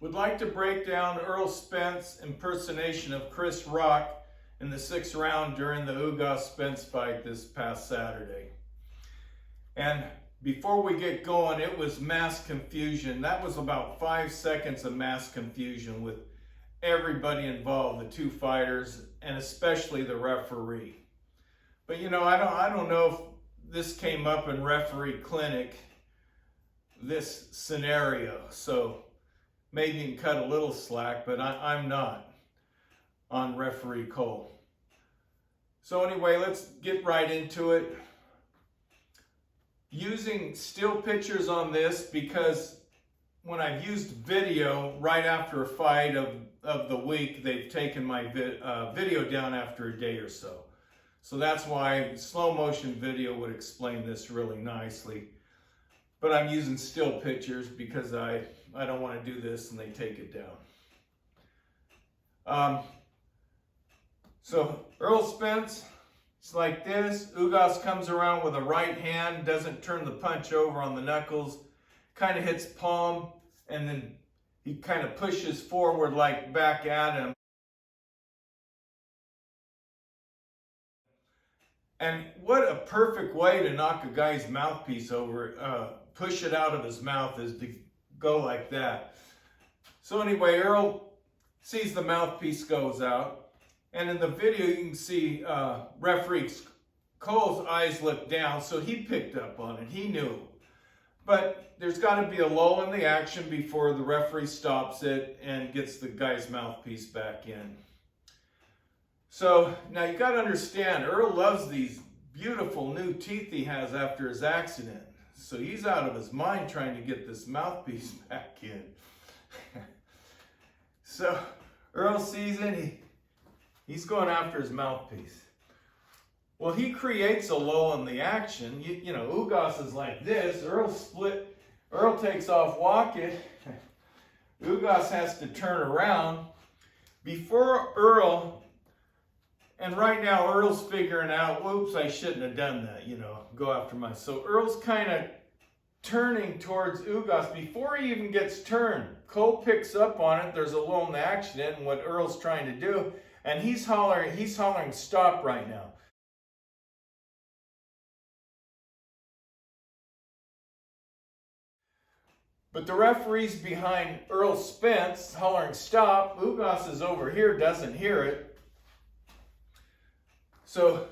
Would like to break down Earl Spence impersonation of Chris Rock in the 6th round during the Ugas Spence fight this past Saturday. And before we get going, it was mass confusion. That was about 5 seconds of mass confusion with everybody involved, the two fighters, and especially the referee. But you know, I don't know if this came up in referee clinic, this scenario. So maybe you can cut a little slack, but I'm not on referee Cole. So anyway, let's get right into it. Using still pictures on this because when I've used video right after a fight of the week, they've taken my video down after a day or so. So that's why slow motion video would explain this really nicely. But I'm using still pictures because I don't want to do this and they take it down. So Earl Spence, it's like this. Ugas comes around with a right hand, doesn't turn the punch over on the knuckles, kind of hits palm, and then he kind of pushes forward like back at him. And what a perfect way to knock a guy's mouthpiece over, push it out of his mouth, is to go like that. So anyway, Earl sees the mouthpiece goes out, and in the video you can see referee Cole's eyes look down, so he picked up on it, he knew. But there's got to be a lull in the action before the referee stops it and gets the guy's mouthpiece back in. So now you got to understand, Earl loves these beautiful new teeth he has after his accident. So he's out of his mind trying to get this mouthpiece back in. So Earl sees it, he's going after his mouthpiece. Well, he creates a lull in the action. You know, Ugas is like this. Earl takes off walking. Ugas has to turn around. Before Earl, and right now Earl's figuring out, whoops, I shouldn't have done that, you know, go after my. So Earl's kind of turning towards Ugas. Before he even gets turned, Cole picks up on it. There's a lull in the action and what Earl's trying to do. And he's hollering stop right now. But the referee's behind Earl Spence, hollering stop. Ugas is over here, doesn't hear it. So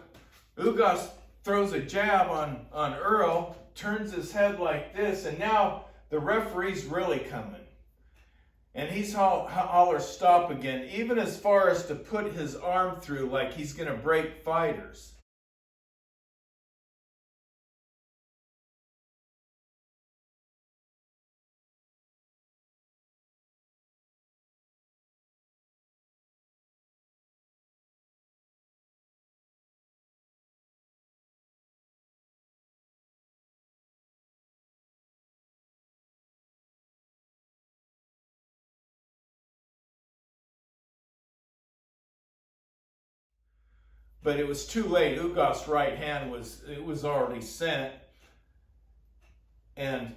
Ugas throws a jab on Earl, turns his head like this, and now the referee's really coming. And he's holler stop again, even as far as to put his arm through like he's going to break fighters. But it was too late. Ugas' right hand was already sent. And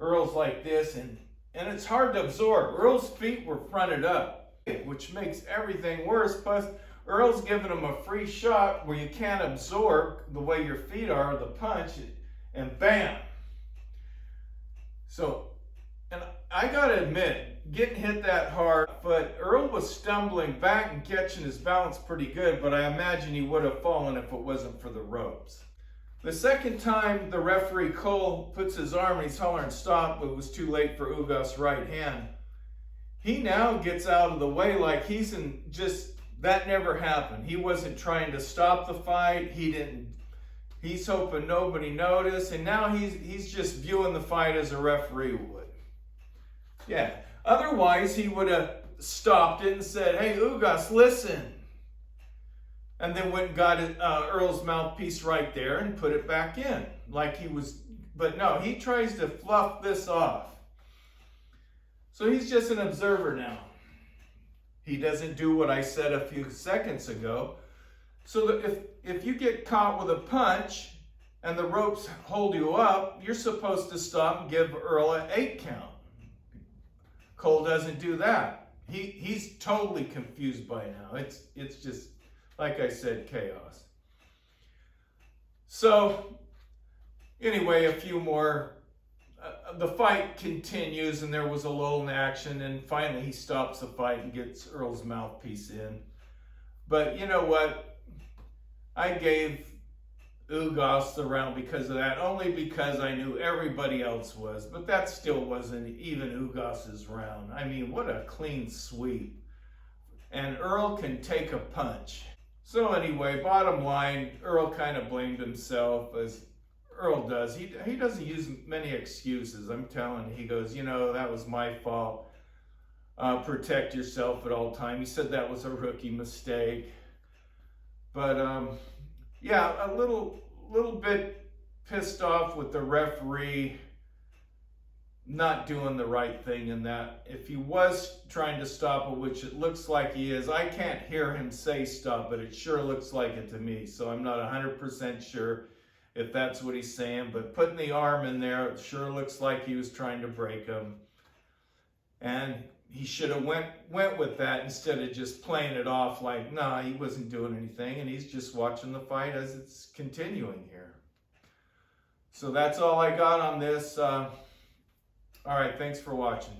Earl's like this, and it's hard to absorb. Earl's feet were fronted up, which makes everything worse. Plus, Earl's giving him a free shot where you can't absorb the way your feet are, the punch, and bam. So, and I gotta admit, getting hit that hard, but Earl was stumbling back and catching his balance pretty good, but I imagine he would have fallen if it wasn't for the ropes. The second time the referee Cole puts his arm and he's hollering stop, but it was too late for Ugas' right hand. He now gets out of the way like he's in just, that never happened. He wasn't trying to stop the fight. He's hoping nobody noticed, and now he's just viewing the fight as a referee would. Yeah. Otherwise, he would have stopped it and said, hey, Ugas, listen. And then went and got Earl's mouthpiece right there and put it back in. Like he was, but no, he tries to fluff this off. So he's just an observer now. He doesn't do what I said a few seconds ago. So that if you get caught with a punch and the ropes hold you up, you're supposed to stop and give Earl an 8 count. Cole doesn't do that. He's totally confused by now. It's just, like I said, chaos. So anyway, a few more. The fight continues, and there was a lull in action, and finally he stops the fight and gets Earl's mouthpiece in. But you know what? I gave Ugas the round because of that, only because I knew everybody else was, but that still wasn't even Ugas's round. I mean, what a clean sweep. And Earl can take a punch. So anyway, bottom line, Earl kind of blamed himself, as Earl does. He doesn't use many excuses. I'm telling you, he goes, you know, that was my fault. Protect yourself at all time. He said that was a rookie mistake. But yeah, a little bit pissed off with the referee not doing the right thing in that. If he was trying to stop it, which it looks like he is, I can't hear him say stop, but it sure looks like it to me. So I'm not 100% sure if that's what he's saying, but putting the arm in there, it sure looks like he was trying to break him. And he should have went with that instead of just playing it off like, nah, he wasn't doing anything, and he's just watching the fight as it's continuing here. So that's all I got on this. All right, thanks for watching.